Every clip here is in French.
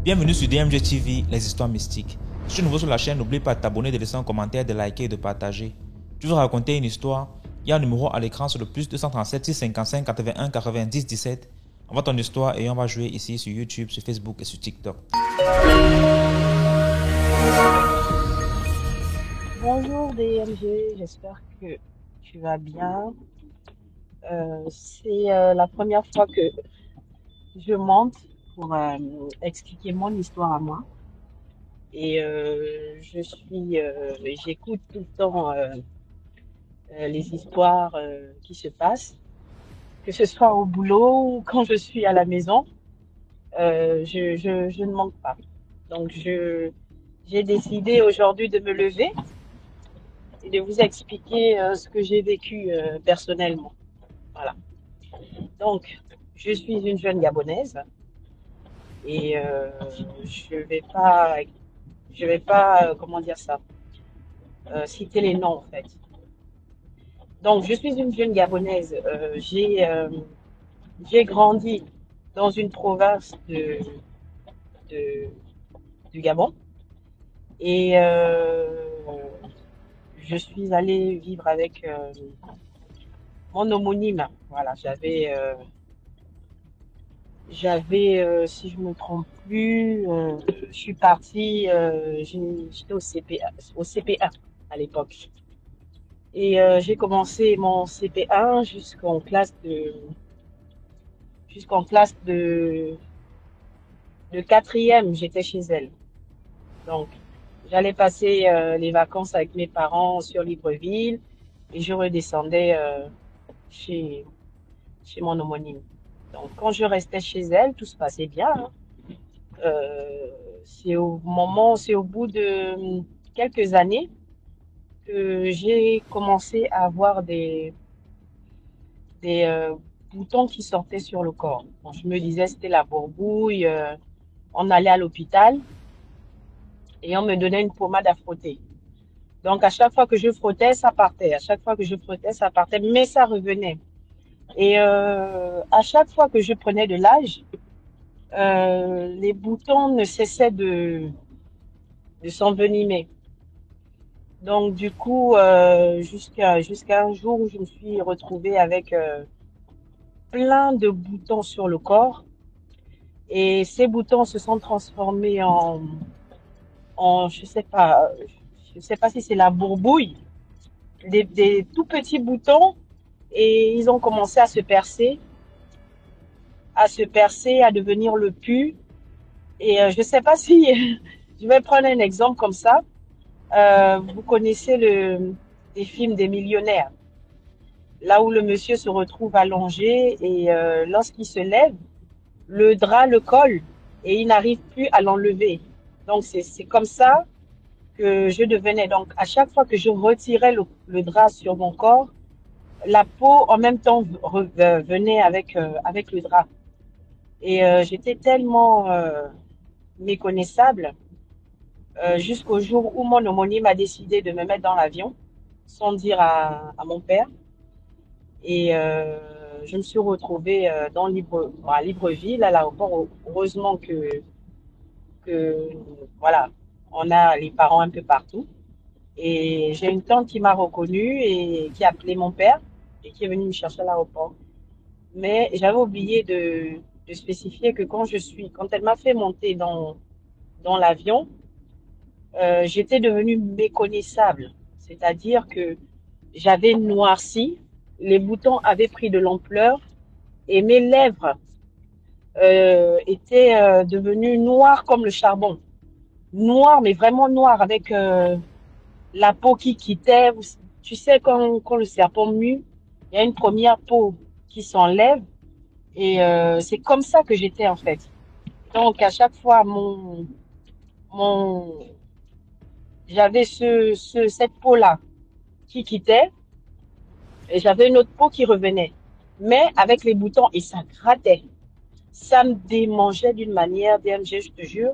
Bienvenue sur DMG TV, les histoires mystiques. Si tu es nouveau sur la chaîne, n'oublie pas de t'abonner, de laisser un commentaire, de liker et de partager. Tu veux raconter une histoire? Il y a un numéro à l'écran sur le plus 237 655 81 90 17. Envoie ton histoire et on va jouer ici sur YouTube, sur Facebook et sur TikTok. Bonjour DMG, j'espère que tu vas bien. C'est la première fois que je monte pour expliquer mon histoire à moi. Et j'écoute tout le temps les histoires qui se passent, que ce soit au boulot ou quand je suis à la maison. Je ne manque pas. Donc j'ai décidé aujourd'hui de me lever et de vous expliquer ce que j'ai vécu personnellement. Voilà. Donc, je suis une jeune Gabonaise et je vais pas, comment dire ça, citer les noms en fait. Donc, je suis une jeune Gabonaise. J'ai grandi dans une province de- du Gabon et je suis allée vivre avec mon homonyme. Voilà, si je me trompe plus, je suis partie, j'étais au CP1 à l'époque. Et j'ai commencé mon CP1 jusqu'en classe de quatrième, j'étais chez elle. Donc, j'allais passer les vacances avec mes parents sur Libreville et je redescendais chez, chez mon homonyme. Donc, quand je restais chez elle, tout se passait bien, hein. C'est au bout de quelques années que j'ai commencé à avoir des boutons qui sortaient sur le corps. Bon, je me disais c'était la borbouille. On allait à l'hôpital et on me donnait une pommade à frotter. Donc à chaque fois que je frottais, ça partait. À chaque fois que je frottais, ça partait, mais ça revenait. Et à chaque fois que je prenais de l'âge, les boutons ne cessaient de s'envenimer. Donc du coup, jusqu'à un jour où je me suis retrouvée avec plein de boutons sur le corps et ces boutons se sont transformés en je sais pas si c'est la bourbouille, des tout petits boutons et ils ont commencé à devenir le pus. Et je sais pas si je vais prendre un exemple comme ça. Vous connaissez les films des millionnaires, là où le monsieur se retrouve allongé et lorsqu'il se lève, le drap le colle et il n'arrive plus à l'enlever. Donc c'est comme ça que je devenais. Donc à chaque fois que je retirais le drap sur mon corps, la peau en même temps venait avec le drap. Et j'étais tellement méconnaissable jusqu'au jour où mon homonyme a décidé de me mettre dans l'avion sans dire à mon père. Et je me suis retrouvée à Libreville, à l'aéroport. Heureusement que voilà, on a les parents un peu partout. Et j'ai une tante qui m'a reconnue et qui a appelé mon père et qui est venue me chercher à l'aéroport. Mais j'avais oublié de spécifier que quand elle m'a fait monter dans l'avion, j'étais devenue méconnaissable. C'est-à-dire que j'avais noirci, les boutons avaient pris de l'ampleur et mes lèvres étaient devenues noires comme le charbon. Noires, mais vraiment noires, avec la peau qui quittait. Tu sais, quand le serpent mue, il y a une première peau qui s'enlève et c'est comme ça que j'étais en fait. Donc à chaque fois, mon, j'avais cette peau-là qui quittait et j'avais une autre peau qui revenait. Mais avec les boutons et ça grattait. Ça me démangeait d'une manière, DMG, je te jure,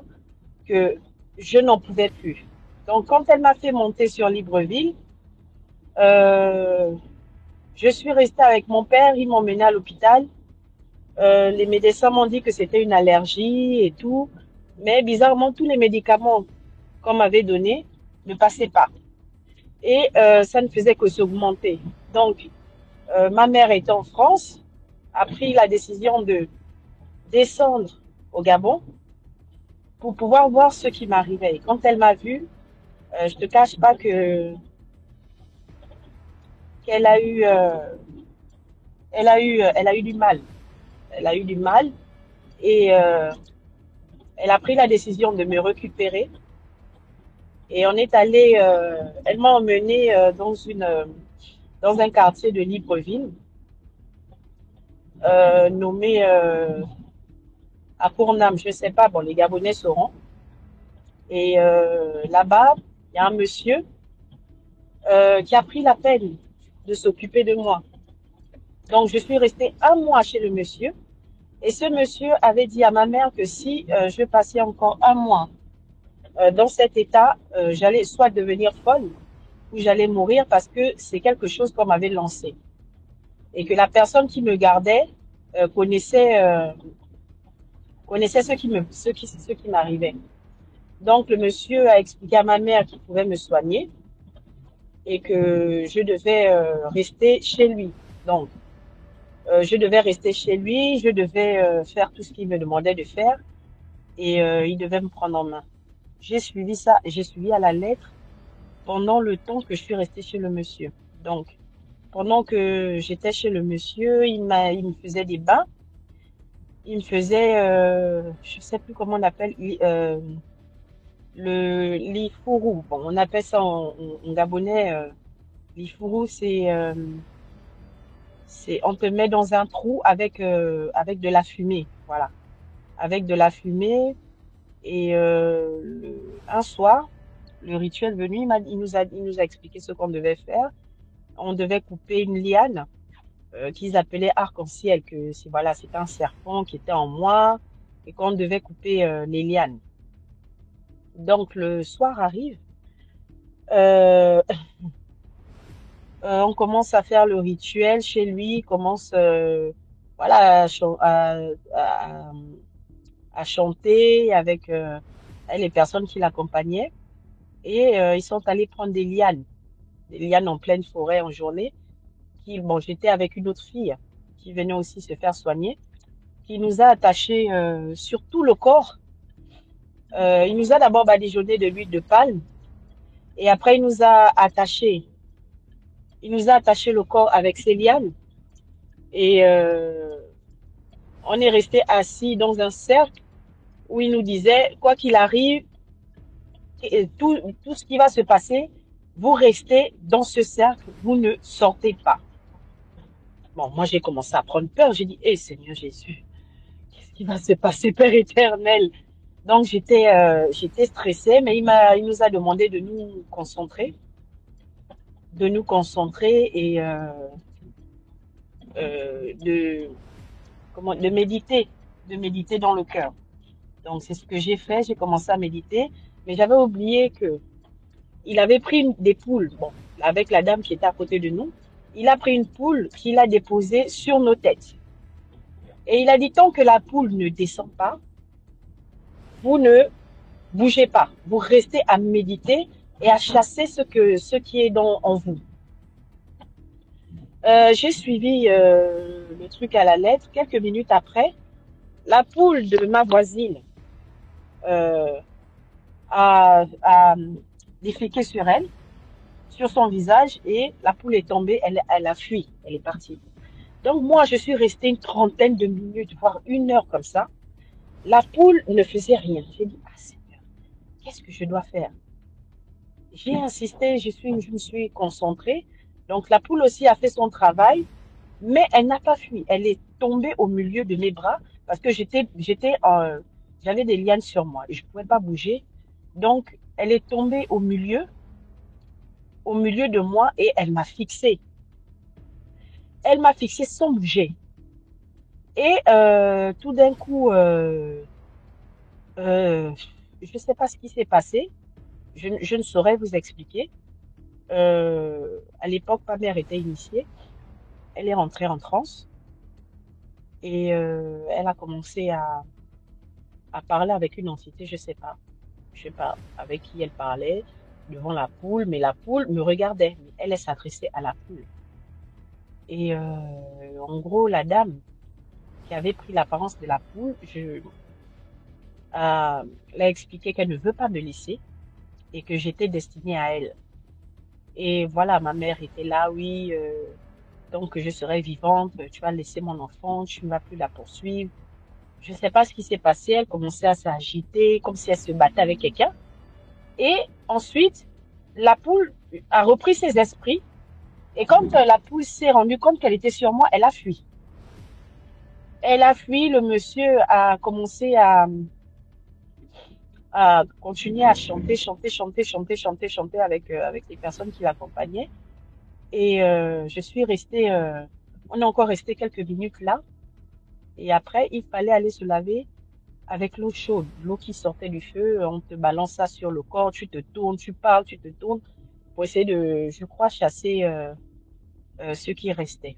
que je n'en pouvais plus. Donc quand elle m'a fait monter sur Libreville, euh, je suis restée avec mon père, ils m'ont emmenée à l'hôpital. Les médecins m'ont dit que c'était une allergie et tout. Mais bizarrement, tous les médicaments qu'on m'avait donnés ne passaient pas. Et ça ne faisait que s'augmenter. Donc, ma mère était en France, a pris la décision de descendre au Gabon pour pouvoir voir ce qui m'arrivait. Et quand elle m'a vue, je te cache pas que qu'elle a eu, elle a eu du mal. Elle a eu du mal et elle a pris la décision de me récupérer. Et on est allé, elle m'a emmené dans un quartier de Libreville, nommé à Cournam, je ne sais pas, bon, les Gabonais sauront. Et là-bas, il y a un monsieur qui a pris la peine de s'occuper de moi. Donc, je suis restée un mois chez le monsieur. Et ce monsieur avait dit à ma mère que si je passais encore un mois dans cet état, j'allais soit devenir folle ou j'allais mourir parce que c'est quelque chose qu'on m'avait lancé. Et que la personne qui me gardait connaissait ce qui m'arrivait. Donc, le monsieur a expliqué à ma mère qu'il pouvait me soigner et que je devais rester chez lui. Donc, je devais rester chez lui, je devais faire tout ce qu'il me demandait de faire et il devait me prendre en main. J'ai suivi ça, j'ai suivi à la lettre pendant le temps que je suis restée chez le monsieur. Donc, pendant que j'étais chez le monsieur, il me faisait des bains, il me faisait, je sais plus comment on appelle, le l'ifuru. Bon, on appelle ça en gabonais, l'ifuru, c'est, on te met dans un trou avec de la fumée, voilà, avec de la fumée. Et un soir, le rituel venu, il nous a expliqué ce qu'on devait faire. On devait couper une liane qu'ils appelaient arc-en-ciel, que voilà, c'était un serpent qui était en moi et qu'on devait couper les lianes. Donc le soir arrive, euh, on commence à faire le rituel chez lui, commence voilà à chanter avec les personnes qui l'accompagnaient et ils sont allés prendre des lianes en pleine forêt en journée. Bon, j'étais avec une autre fille qui venait aussi se faire soigner, qui nous a attachés sur tout le corps. Il nous a d'abord badigeonné de l'huile de palme et après il nous a attaché le corps avec ses lianes et on est resté assis dans un cercle où il nous disait quoi qu'il arrive, tout ce qui va se passer, vous restez dans ce cercle, vous ne sortez pas. Bon, moi j'ai commencé à prendre peur, j'ai dit, hé Seigneur Jésus, qu'est-ce qui va se passer, Père éternel? Donc j'étais stressée, mais il nous a demandé de nous concentrer et de de méditer dans le cœur. Donc c'est ce que j'ai fait, j'ai commencé à méditer, mais j'avais oublié que il avait pris des poules, bon, avec la dame qui était à côté de nous, il a pris une poule qu'il a déposée sur nos têtes. Et il a dit tant que la poule ne descend pas, vous ne bougez pas, vous restez à méditer et à chasser ce qui est en vous. J'ai suivi le truc à la lettre. Quelques minutes après, la poule de ma voisine euh, a déféqué sur elle, sur son visage, et la poule est tombée, elle a fui, elle est partie. Donc moi, je suis restée une trentaine de minutes, voire une heure comme ça. La poule ne faisait rien. J'ai dit, ah Seigneur, qu'est-ce que je dois faire? J'ai insisté, je me suis concentrée. Donc la poule aussi a fait son travail, mais elle n'a pas fui. Elle est tombée au milieu de mes bras parce que j'avais des lianes sur moi et je ne pouvais pas bouger. Donc elle est tombée au milieu de moi et elle m'a fixée. Elle m'a fixée sans bouger. Et tout d'un coup, je ne sais pas ce qui s'est passé. Je ne saurais vous expliquer. À l'époque, ma mère était initiée. Elle est rentrée en transe et elle a commencé à parler avec une entité, je sais pas. Je sais pas avec qui elle parlait devant la poule, mais la poule me regardait. Mais elle s'adressait à la poule. Et en gros, la dame qui avait pris l'apparence de la poule, l'a expliqué qu'elle ne veut pas me laisser et que j'étais destinée à elle. Et voilà, ma mère était là, oui, donc que je serai vivante, tu vas laisser mon enfant, tu ne vas plus la poursuivre. Je ne sais pas ce qui s'est passé, elle commençait à s'agiter, comme si elle se battait avec quelqu'un. Et ensuite, la poule a repris ses esprits. Et quand la poule s'est rendue compte qu'elle était sur moi, elle a fui. Elle a fui, le monsieur a commencé à continuer à chanter, chanter, chanter, chanter, chanter, chanter avec les personnes qui l'accompagnaient. Et je suis restée, on est encore resté quelques minutes là. Et après, il fallait aller se laver avec l'eau chaude, l'eau qui sortait du feu. On te balance ça sur le corps, tu te tournes, tu parles, tu te tournes pour essayer de, je crois, chasser ce qui restait.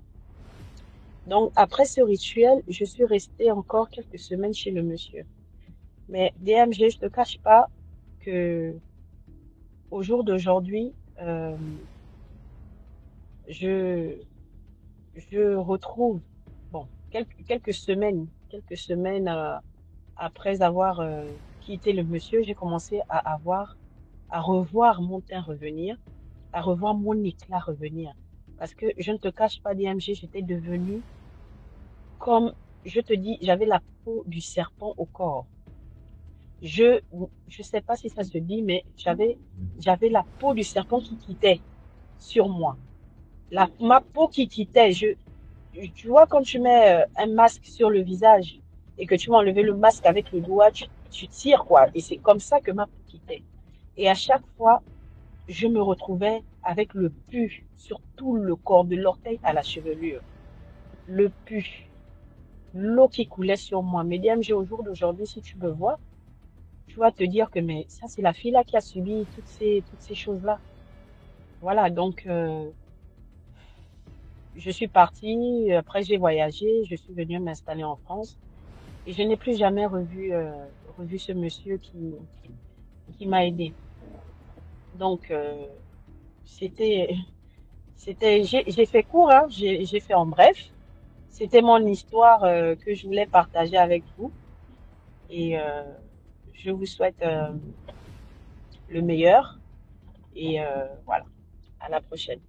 Donc, après ce rituel, je suis restée encore quelques semaines chez le monsieur. Mais DMG, je te cache pas que au jour d'aujourd'hui, je, je retrouve, bon, quelques semaines après avoir quitté le monsieur, j'ai commencé à revoir mon teint revenir, à revoir mon éclat revenir. Parce que je ne te cache pas, DMG, j'étais devenue comme, je te dis, j'avais la peau du serpent au corps. Je, je sais pas si ça se dit, mais j'avais la peau du serpent qui quittait sur moi. Ma peau qui quittait. Tu vois, quand tu mets un masque sur le visage et que tu vas enlever le masque avec le doigt, tu tires, quoi. Et c'est comme ça que ma peau quittait. Et à chaque fois, je me retrouvais avec le pus sur tout le corps, de l'orteil à la chevelure. Le pus. L'eau qui coulait sur moi. Mais DMG, au jour d'aujourd'hui, si tu me vois, tu vas te dire que mais ça, c'est la fille là qui a subi toutes ces choses-là. Voilà, donc je suis partie, après j'ai voyagé, je suis venue m'installer en France et je n'ai plus jamais revu ce monsieur qui m'a aidé. Donc c'était j'ai fait court, hein, j'ai fait en bref. C'était mon histoire que je voulais partager avec vous et je vous souhaite le meilleur et voilà, à la prochaine.